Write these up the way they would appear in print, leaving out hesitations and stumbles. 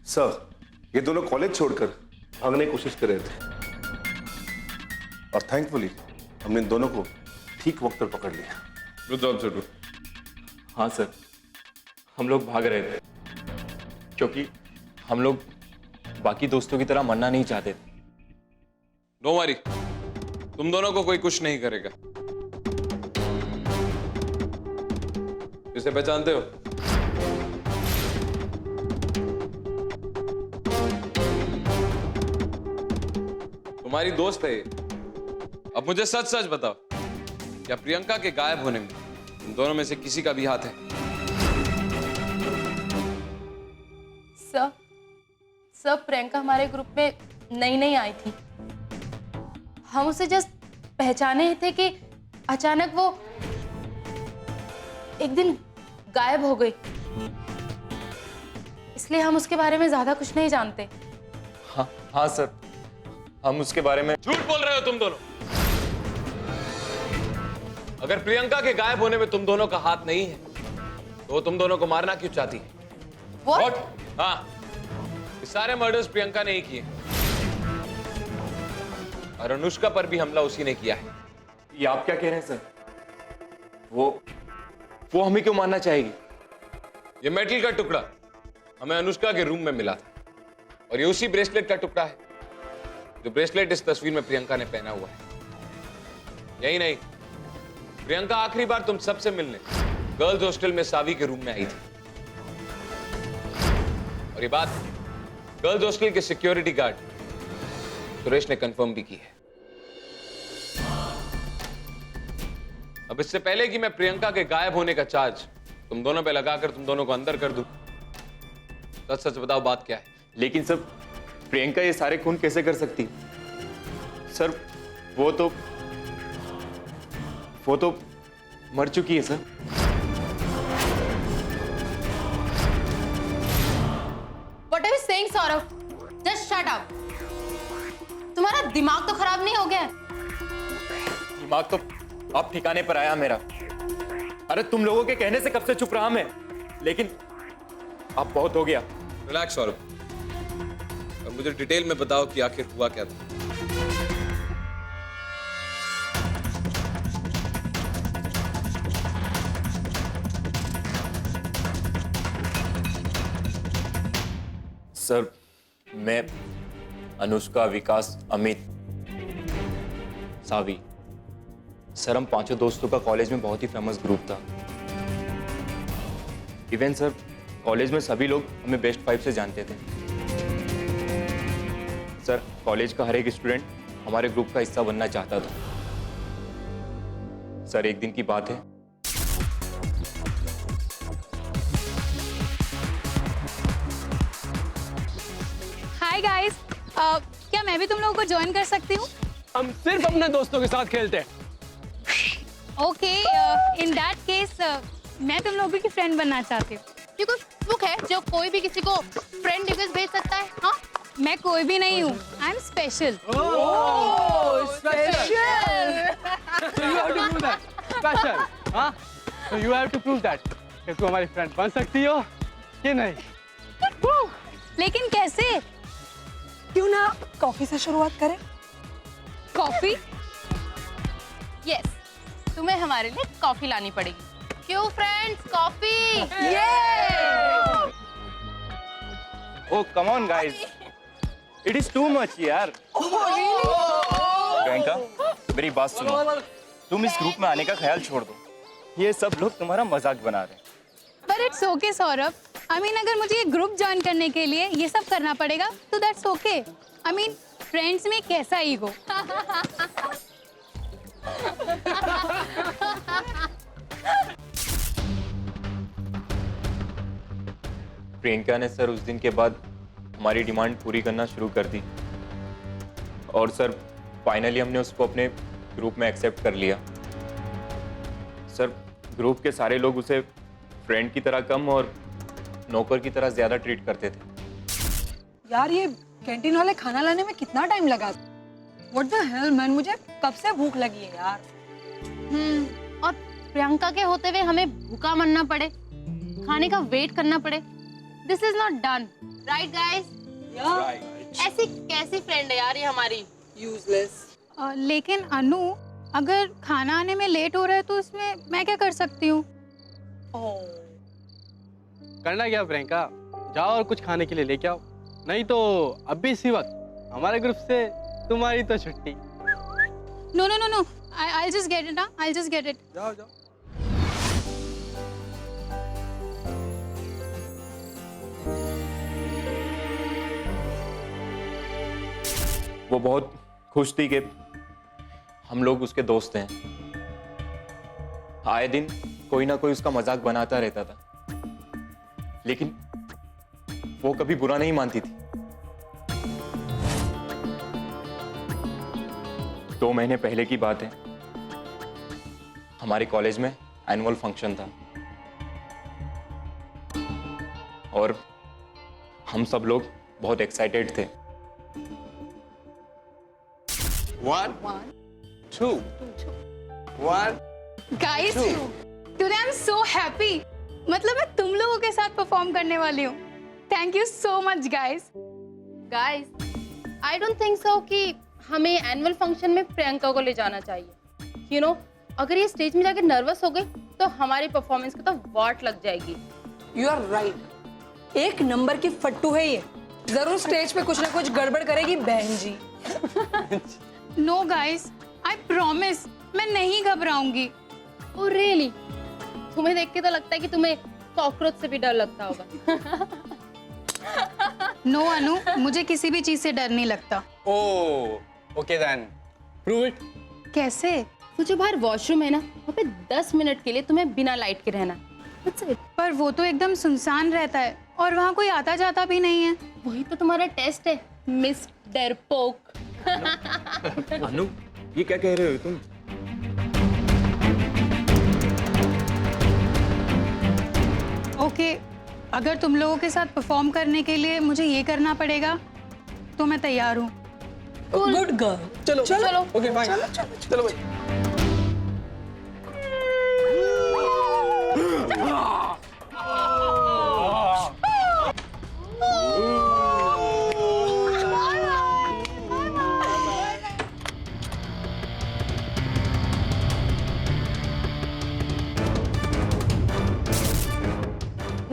Sir, ये दोनों college छोड़कर भागने की कोशिश कर रहे थे और थैंकफुली हमने इन दोनों को ठीक वक्त पर पकड़ लिया। गुड जॉब छोटू। हाँ सर, हम लोग भाग रहे थे क्योंकि हम लोग बाकी दोस्तों की तरह मरना नहीं चाहते थे। डोंट वरी, तुम दोनों को कोई कुछ नहीं करेगा। इसे पहचानते हो? तुम्हारी दोस्त है ये। अब मुझे सच सच बताओ, क्या प्रियंका के गायब होने में तुम दोनों में से किसी का भी हाथ है? सर, प्रियंका हमारे ग्रुप में नई आई थी। हम उसे जस्ट पहचाने ही थे कि अचानक वो एक दिन गायब हो गई। इसलिए हम उसके बारे में ज्यादा कुछ नहीं जानते। हाँ सर, हम उसके बारे में। झूठ बोल रहे हो तुम दोनों। अगर प्रियंका के गायब होने में तुम दोनों का हाथ नहीं है तो वो तुम दोनों को मारना क्यों चाहती है? What? हाँ, ये सारे मर्डर्स प्रियंका ने ही किए और अनुष्का पर भी हमला उसी ने किया है। ये आप क्या कह रहे हैं सर? वो हमें क्यों मारना चाहेगी? ये मेटल का टुकड़ा हमें अनुष्का के रूम में मिला था और ये उसी ब्रेसलेट का टुकड़ा है जो ब्रेसलेट इस तस्वीर में प्रियंका ने पहना हुआ है। यही नहीं, प्रियंका आखिरी बार तुम सबसे मिलने गर्ल्स हॉस्टल में सावी के रूम में आई थी और ये बात गर्ल्स हॉस्टल के सिक्योरिटी गार्ड सुरेश ने कंफर्म भी की है। अब इससे पहले कि मैं प्रियंका के गायब होने का चार्ज तुम दोनों पे लगाकर तुम दोनों को अंदर कर दूं, सच सच बताओ बात क्या है? लेकिन सर, प्रियंका ये सारे खून कैसे कर सकती? सर, वो तो मर चुकी है sir. What are you saying, Saurabh? Just shut up. तुम्हारा दिमाग तो खराब नहीं हो गया? दिमाग तो अब ठिकाने पर आया मेरा। अरे तुम लोगों के कहने से कब से चुप रहा मैं, लेकिन अब बहुत हो गया। रिलैक्स सौरभ, अब मुझे डिटेल में बताओ कि आखिर हुआ क्या था। सर, मैं, अनुष्का, विकास, अमित, सावी, सर हम पांचों दोस्तों का कॉलेज में बहुत ही फेमस ग्रुप था। इवन सर, कॉलेज में सभी लोग हमें बेस्ट 5 से जानते थे। सर, कॉलेज का हर एक स्टूडेंट हमारे ग्रुप का हिस्सा बनना चाहता था। सर, एक दिन की बात है, हाय गाइस, क्या मैं भी तुम लोगों को ज्वाइन कर सकती हूँ? हम सिर्फ अपने दोस्तों के साथ खेलते हैं। ओके, इन दैट केस मैं तुम लोगों की फ्रेंड बनना चाहती हूँ। ये कोई बुक है जो कोई भी किसी को फ्रेंड रिक्वेस्ट भेज सकता है? हाँ? मैं कोई भी नहीं हूँ, I am special. So you have to prove that. Special, हाँ? So you have to prove that. कि तुम हमारी फ्रेंड बन सकती हो कि नहीं? लेकिन कैसे? क्यों ना कॉफी से शुरुआत करें? कॉफी? यस, तुम्हें हमारे लिए कॉफी लानी पड़ेगी। क्यों friends, coffee? Oh come on guys, it is too much यार। प्रियंका, मेरी बात सुनो, तुम इस ग्रुप में आने का ख्याल छोड़ दो। ये सब लोग तुम्हारा मजाक बना रहे हैं। पर it's okay Saurabh, I mean अगर मुझे ये ग्रुप ज्वाइन करने के लिए ये सब करना पड़ेगा तो that's okay. I mean friends में कैसा ईगो। प्रियंका ने सर उस दिन के बाद हमारी डिमांड पूरी करना शुरू कर दी और सर फाइनली हमने उसको अपने ग्रुप में एक्सेप्ट कर लिया। सर, ग्रुप के सारे लोग उसे फ्रेंड की तरह कम और नौकर की तरह ज्यादा ट्रीट करते थे। यार ये कैंटीन वाले खाना लाने में कितना टाइम लगा? What the hell man, मुझे कब से भूख लगी है यार। और प्रियंका के होते हुए हमें भूखा मरना पड़े, खाने का वेट करना पड़े। This is not done, right guys? ऐसी कैसी फ्रेंड है यार ये हमारी? यूजलेस। लेकिन अनु, अगर खाना आने में लेट हो रहा है तो इसमें मैं क्या कर सकती हूँ? करना क्या प्रियंका, जाओ और कुछ खाने के लिए लेके आओ, नहीं तो अभी इसी वक्त हमारे ग्रुप से तुम्हारी तो छुट्टी। No no no no, I'll just get it, I'll just get it. जाओ जाओ। वो बहुत खुश थी कि हम लोग उसके दोस्त हैं। आए दिन कोई ना कोई उसका मजाक बनाता रहता था, लेकिन वो कभी बुरा नहीं मानती थी। 2 महीने पहले की बात है, हमारे कॉलेज में एनुअल फंक्शन था और हम सब लोग बहुत एक्साइटेड थे। 1 2 1 Guys, today I'm so happy. मतलब मैं तुम लोगों के साथ परफॉर्म करने वाली हूँ। Thank you so much, guys. Guys, I don't think so कि हमें एनुअल फंक्शन में प्रियंका को ले जाना चाहिए। यू नो, अगर ये स्टेज में जाके नर्वस हो गई तो हमारी परफॉर्मेंस को तो वाट लग जाएगी। यू आर राइट, एक नंबर की फट्टू है ये, जरूर स्टेज पे कुछ ना कुछ गड़बड़ करेगी बहन जी। No, guys, I promise, मैं नहीं घबराऊंगी। Oh really? तुम्हें देख के तो लगता है कि तुम्हें कॉकरोच से भी डर लगता होगा। नो अनु, मुझे किसी भी चीज से डर नहीं लगता। Oh okay then, prove it. कैसे? वो जो बाहर वॉशरूम है ना, वहाँ पे 10 मिनट के लिए तुम्हें बिना लाइट के रहना है। That's it. पर वो तो एकदम सुनसान रहता है और वहाँ कोई आता जाता भी नहीं है। वही तो तुम्हारा टेस्ट है, मिस डरपोक। अनु, ये क्या कह रहे हो तुम? ओके, अगर तुम लोगों के साथ परफॉर्म करने के लिए मुझे ये करना पड़ेगा तो मैं तैयार हूँ। Good girl. चलो चलो। ओके फाइन, चलो भाई।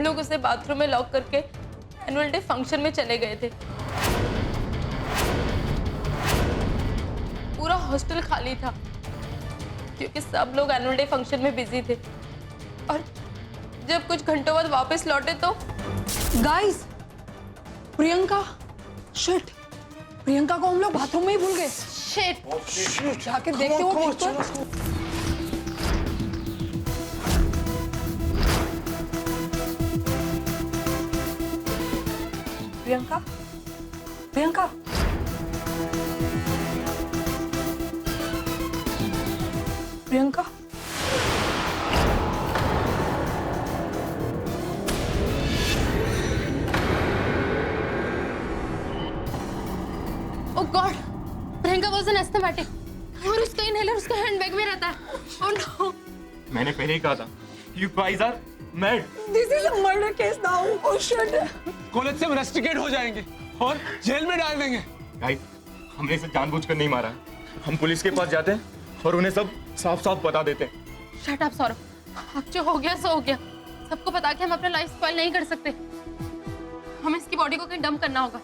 लोग उसे बाथरूम में लॉक करके एनुअल डे फंक्शन में चले गए थे। पूरा हॉस्टल खाली था क्योंकि सब लोग एनुअल डे फंक्शन में बिजी थे, और जब कुछ घंटों बाद वापस लौटे तो गाइस, प्रियंका, शिट, प्रियंका को हम लोग बाथरूम में ही भूल गए। शिट। जाके देखते हो ठीक तो। प्रियंका, प्रियंका, प्रियंका, ओह गॉड, प्रियंका वाज एन एस्थेमेटिक और उसका इनहेलर उसका हैंडबैग में रहता है। ओह नो, मैंने पहले ही कहा था, you guys are mad. This is a murder case now. Oh shit, college से हम रस्टिकेट हो जाएंगे और जेल में डाल देंगे। गाइस, हमने इसे जानबूझकर नहीं मारा है। हम पुलिस के पास जाते हैं और उन्हें सब साफ साफ बता देते हैं। शट अप सौरभ, अब जो हो गया सो हो गया। सबको बता के हम अपना लाइफ स्पॉइल नहीं कर सकते। हमें इसकी बॉडी को कहीं डंप करना होगा।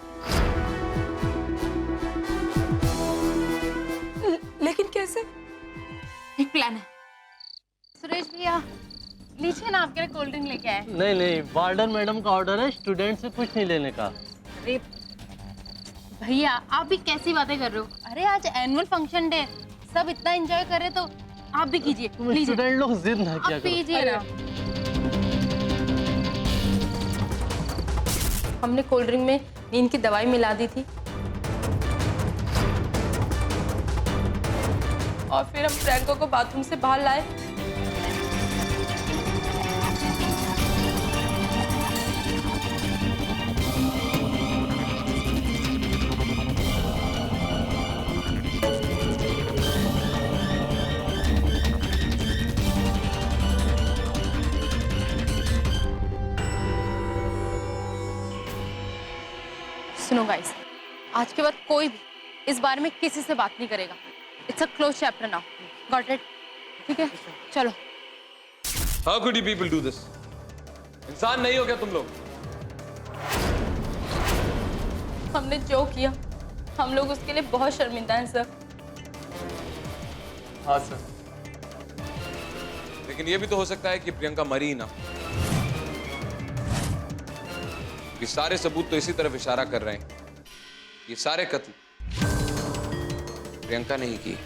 लेकिन कैसे? एक प्लान है। सुरेश भैया, लीजिए ना, आपके लिए कोल्ड ड्रिंक लेके आए। नहीं नहीं, वार्डन मैडम का ऑर्डर है, स्टूडेंट से कुछ नहीं लेने का। अरे भैया, आप भी कैसी बातें कर रहे हो? अरे आज एनुअल फंक्शन डे, सब इतना एंजॉय कर रहे तो आप भी कीजिए। तुम लीजिए, स्टूडेंट लोग जिद ना किया आप करो। पीजिए ना। हमने कोल्ड ड्रिंक में नींद की दवाई मिला दी थी और फिर हम प्रियंका को बाथरूम से बाहर लाए। सुनो गाइस, आज के बाद कोई भी इस बारे में किसी से बात नहीं करेगा। It's a close chapter now, got it? ठीक है, चलो। How could you people do this? इंसान नहीं हो क्या तुम लोग? हमने जो किया हम लोग उसके लिए बहुत शर्मिंदा हैं सर। हाँ सर। लेकिन ये भी तो हो सकता है कि प्रियंका मरी ही ना। ये सारे सबूत तो इसी तरफ इशारा कर रहे हैं, ये सारे कत्ल प्रियंका ने ही किए।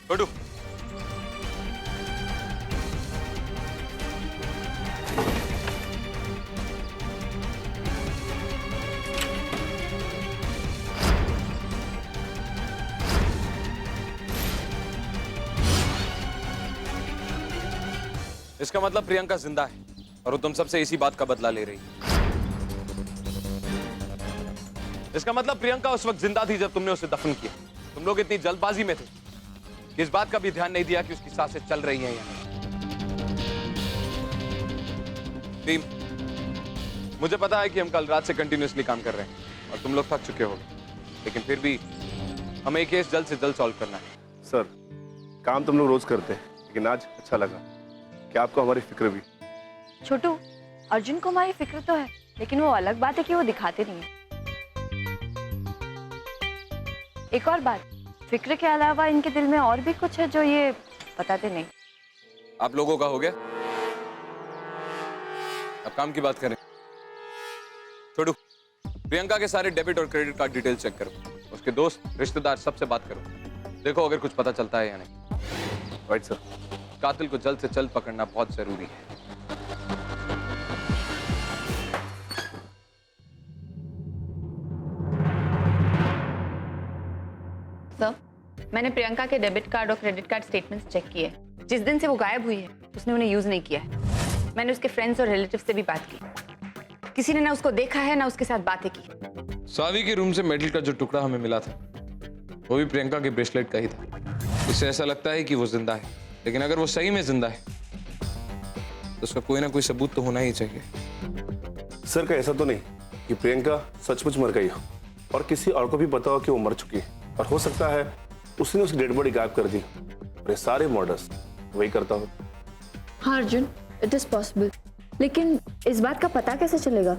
छोटू, इसका मतलब प्रियंका जिंदा है और वो तुम सबसे इसी बात का बदला ले रही है। इसका मतलब प्रियंका उस वक्त जिंदा थी जब तुमने उसे दफन किया। तुम लोग इतनी जल्दबाजी में थे कि इस बात का भी ध्यान नहीं दिया कि उसकी सांसें चल रही हैं या नहीं। टीम, मुझे पता है कि हम कल रात से कंटिन्यूअसली काम कर रहे हैं और तुम लोग थक चुके हो, लेकिन फिर भी हमें ये केस जल्द से जल्द सॉल्व करना है। सर, काम तुम लोग रोज करते हैं, लेकिन आज अच्छा लगा कि आपको हमारी फिक्र भी। छोटू, अर्जुन को हमारी फिक्र तो है, लेकिन वो अलग बात है कि वो दिखाते नहीं है। एक और बात, फिक्र के अलावा इनके दिल में और भी कुछ है जो ये बताते नहीं। आप लोगों का हो गया, अब काम की बात करें। छोटू, प्रियंका के सारे डेबिट और क्रेडिट कार्ड डिटेल चेक करो, उसके दोस्त रिश्तेदार सबसे बात करो, देखो अगर कुछ पता चलता है या नहीं। Right sir. कातिल को जल्द से जल्द पकड़ना बहुत जरूरी है। सर, मैंने प्रियंका के डेबिट कार्ड और क्रेडिट कार्ड स्टेटमेंट्स चेक किए। जिस दिन से वो गायब हुई है उसने उन्हें यूज नहीं किया है। मैंने उसके फ्रेंड्स और रिलेटिव से भी बात की, किसी ने ना उसको देखा है ना उसके साथ बातें की। स्वाति के रूम से मेटल का जो टुकड़ा हमें मिला था वो भी प्रियंका के ब्रेसलेट का ही था। इससे ऐसा लगता है कि वो जिंदा है, लेकिन अगर वो सही में जिंदा है तो उसका कोई ना कोई सबूत तो होना ही चाहिए। सर, का ऐसा तो नहीं कि प्रियंका सचमुच मर गई हो और किसी और को भी पता हो कि वो मर चुकी है, और हो सकता है उसने उसकी डेड बॉडी गायब कर दी और ये सारे मर्डर्स वही करता हो। हाँ अर्जुन, इट इज पॉसिबल, लेकिन इस बात का पता कैसे चलेगा?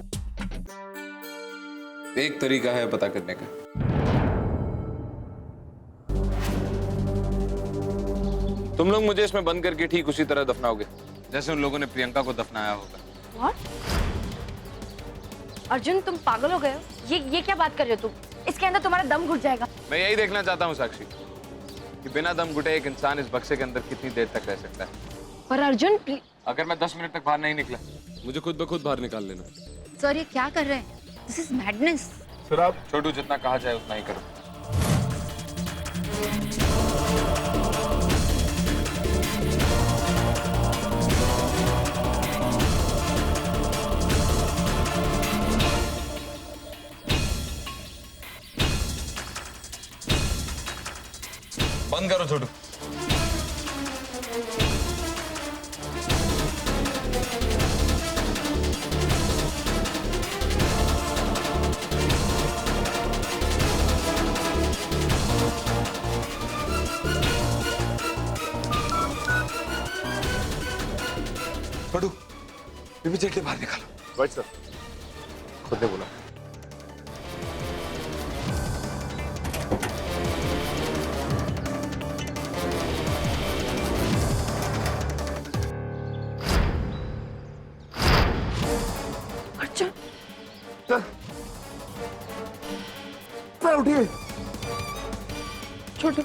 एक तरीका है पता करने का। तुम लोग मुझे इसमें बंद करके ठीक उसी तरह दफनाओगे जैसे उन लोगों ने प्रियंका को दफनाया होगा। What? अर्जुन, तुम पागल हो गए हो? ये क्या बात कर रहे हो तुम? इसके अंदर तुम्हारा दम घुट जाएगा। मैं यही देखना चाहता हूँ साक्षी कि बिना दम घुटे एक इंसान इस बक्से के अंदर कितनी देर तक रह सकता है। पर अर्जुन, अगर मैं 10 मिनट तक बाहर नहीं निकला, मुझे खुद ब खुद बाहर निकाल लेना। सर ये क्या कर रहे हैं? This is madness. सर, आप छोटू, जितना कहा जाए उतना ही करो। बंद करो छोटू। छोटू, इमीडिएटली बाहर निकालो। राइट सर, खुद ने बोला। अर्जुन, सर उठिए। छोटू,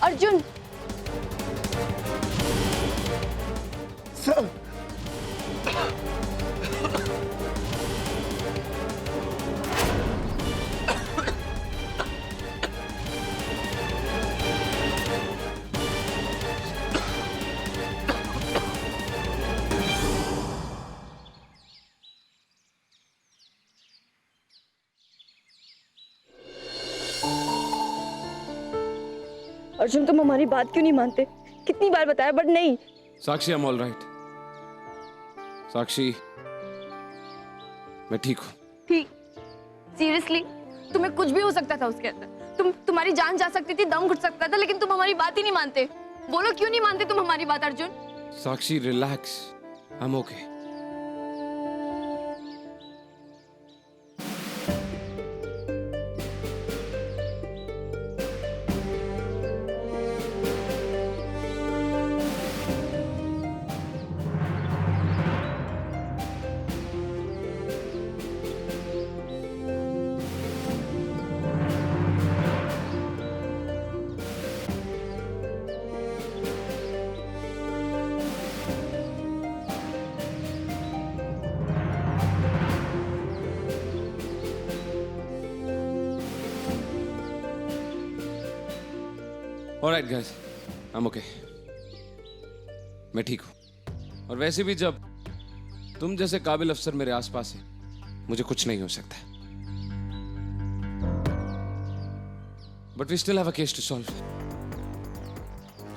अर्जुन, सर, अर्जुन तुम हमारी बात क्यों नहीं मानते? कितनी बार बताया बट नहीं। साक्षी, आई एम ऑल राइट। साक्षी, मैं ठीक हूँ। ठीक? सीरियसली? तुम्हें कुछ भी हो सकता था उसके अंदर। तुम्हारी जान जा सकती थी, दम घुट सकता था, लेकिन तुम हमारी बात ही नहीं मानते। बोलो क्यों नहीं मानते तुम हमारी बात Arjun? Sakshi, relax, I am okay. All right guys, I am okay. मैं ठीक हूँ। और वैसे भी जब तुम जैसे काबिल अफसर मेरे आसपास है, मुझे कुछ नहीं हो सकता। But we still have a case to solve.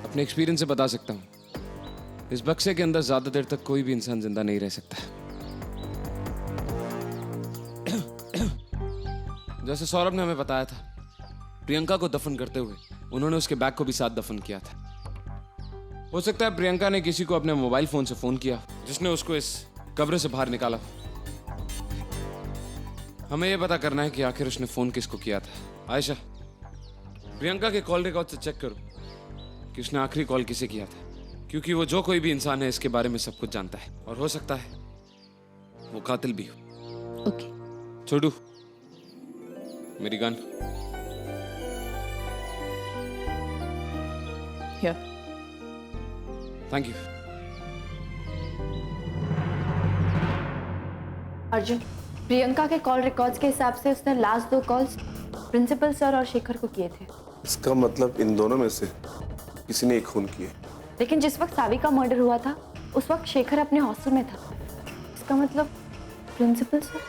अपने एक्सपीरियंस से बता सकता हूँ, इस बक्से के अंदर ज्यादा देर तक कोई भी इंसान जिंदा नहीं रह सकता। जैसे सौरभ ने हमें बताया था, प्रियंका को दफन करते हुए उन्होंने उसके बैग को भी साथ दफन किया था। हो सकता है प्रियंका ने किसी को अपने मोबाइल फोन से फोन किया, जिसने उसको इस कब्र से बाहर निकाला। हमें यह पता करना है कि आखिर उसने फोन किसको किया था। आयशा, प्रियंका के कॉल रिकॉर्ड से चेक करो कि उसने आखिरी कॉल किसे किया था, क्योंक't वो जो कोई भी इंसान है इसके बारे में सब कुछ जानता है, और हो सकता है वो कातिल भी हो। ओके। छोटू, मेरी gun. Here. Thank you. Arjun, Priyanka के कॉल रिकॉर्ड्स के हिसाब से उसने लास्ट 2 कॉल्स प्रिंसिपल सर और शेखर को किए थे। इसका मतलब इन दोनों में से किसी ने एक खून किया। लेकिन जिस वक्त सावी का मर्डर हुआ था उस वक्त शेखर अपने हॉस्टल में था। इसका मतलब प्रिंसिपल सर।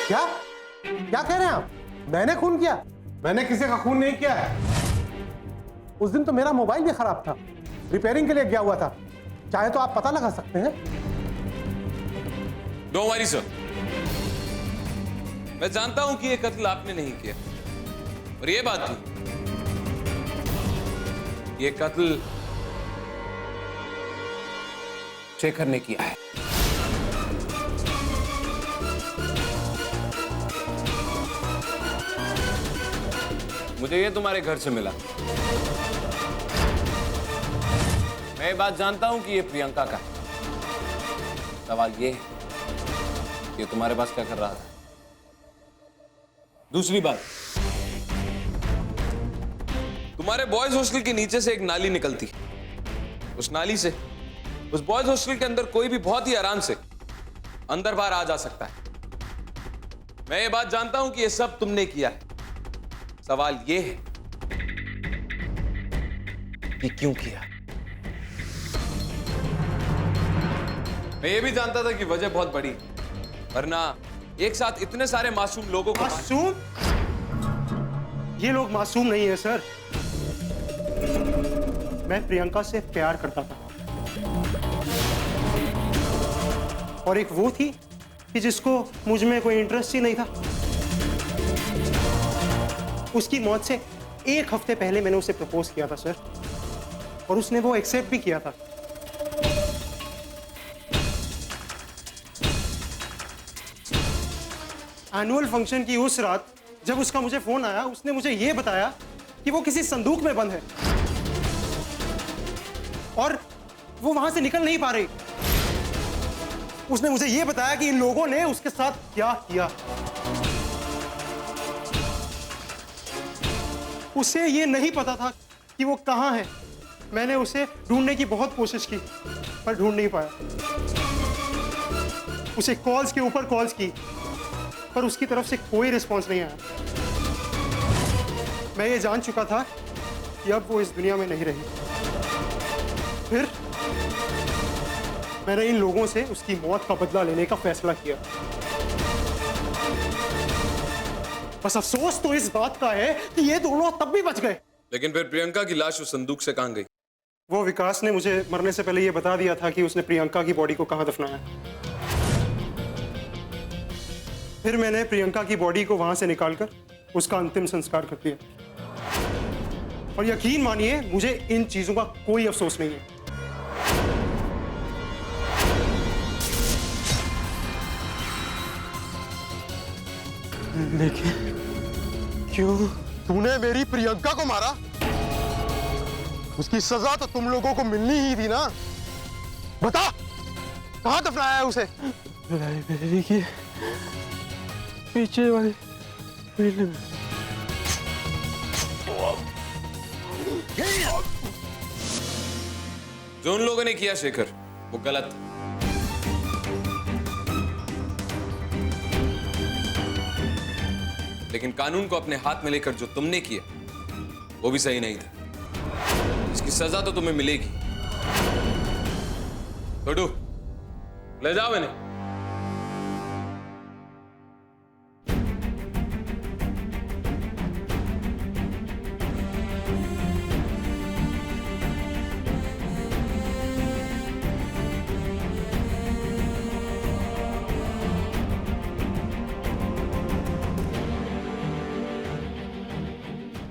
क्या क्या कह रहे हैं आप? मैंने खून किया? मैंने किसी का खून नहीं किया है। उस दिन तो मेरा मोबाइल भी खराब था, रिपेयरिंग के लिए गया हुआ था। चाहे तो आप पता लगा सकते हैं। डोंट वरी सर, मैं जानता हूं कि ये कत्ल आपने नहीं किया, और ये बात भी, ये कत्ल शेखर ने किया है। मुझे ये तुम्हारे घर से मिला। मैं ये बात जानता हूं कि ये प्रियंका का है। सवाल ये है कि तुम्हारे पास क्या कर रहा था। दूसरी बात, तुम्हारे बॉयज हॉस्टल के नीचे से एक नाली निकलती, उस नाली से उस बॉयज हॉस्टल के अंदर कोई भी बहुत ही आराम से अंदर बाहर आ जा सकता है। मैं ये बात जानता हूं कि ये सब तुमने किया है। सवाल ये है कि क्यों किया। मैं ये भी जानता था कि वजह बहुत बड़ी, वरना एक साथ इतने सारे मासूम लोगों को। मासूम? ये लोग मासूम नहीं है सर। मैं प्रियंका से प्यार करता था, और एक वो थी कि जिसको मुझ में कोई इंटरेस्ट ही नहीं था। उसकी मौत से 1 हफ्ते पहले मैंने उसे प्रपोज किया था सर, और उसने वो एक्सेप्ट भी किया था। एनुअल फंक्शन की उस रात जब उसका मुझे फोन आया, उसने मुझे यह बताया कि वो किसी संदूक में बंद है और वो वहां से निकल नहीं पा रही। उसने मुझे यह बताया कि इन लोगों ने उसके साथ क्या किया। उसे ये नहीं पता था कि वो कहां है। मैंने उसे ढूंढने की बहुत कोशिश की, पर ढूंढ नहीं पाया। उसे कॉल्स के ऊपर कॉल्स की, पर उसकी तरफ से कोई रिस्पॉन्स नहीं आया। मैं ये जान चुका था कि अब वो इस दुनिया में नहीं रही। फिर मैंने इन लोगों से उसकी मौत का बदला लेने का फैसला किया। बस अफसोस तो इस बात का है कि ये दोनों तब भी बच गए। लेकिन फिर प्रियंका की लाश उस संदूक से कहां गई? वो विकास ने मुझे मरने से पहले ये बता दिया था कि उसने प्रियंका की बॉडी को कहां दफनाया। फिर मैंने प्रियंका की बॉडी को वहां से निकालकर उसका अंतिम संस्कार कर दिया। और यकीन मानिए मुझे इन चीजों का कोई अफसोस नहीं है। लेकिन क्यों तूने मेरी प्रियंका को मारा? उसकी सजा तो तुम लोगों को मिलनी ही थी ना। बता कहां दफनाया है उसे? लाइब्रेरी की पीछे वाली फील्ड में। जो उन लोगों ने किया शेखर, वो गलत। लेकिन कानून को अपने हाथ में लेकर जो तुमने किया, वो भी सही नहीं था। इसकी सजा तो तुम्हें मिलेगी। छोटू, ले जाओ इन्हें।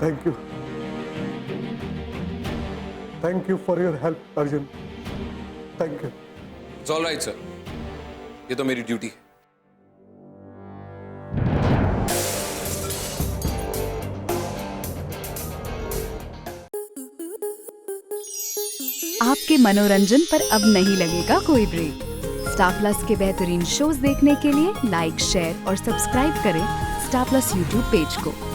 Thank you. Thank you for your help Arjun. Thank you. It's all right sir, ये तो मेरी ड्यूटी है। आपके मनोरंजन पर अब नहीं लगेगा कोई ब्रेक। स्टार प्लस के बेहतरीन शोज देखने के लिए लाइक, शेयर और सब्सक्राइब करें स्टार प्लस यूट्यूब पेज को।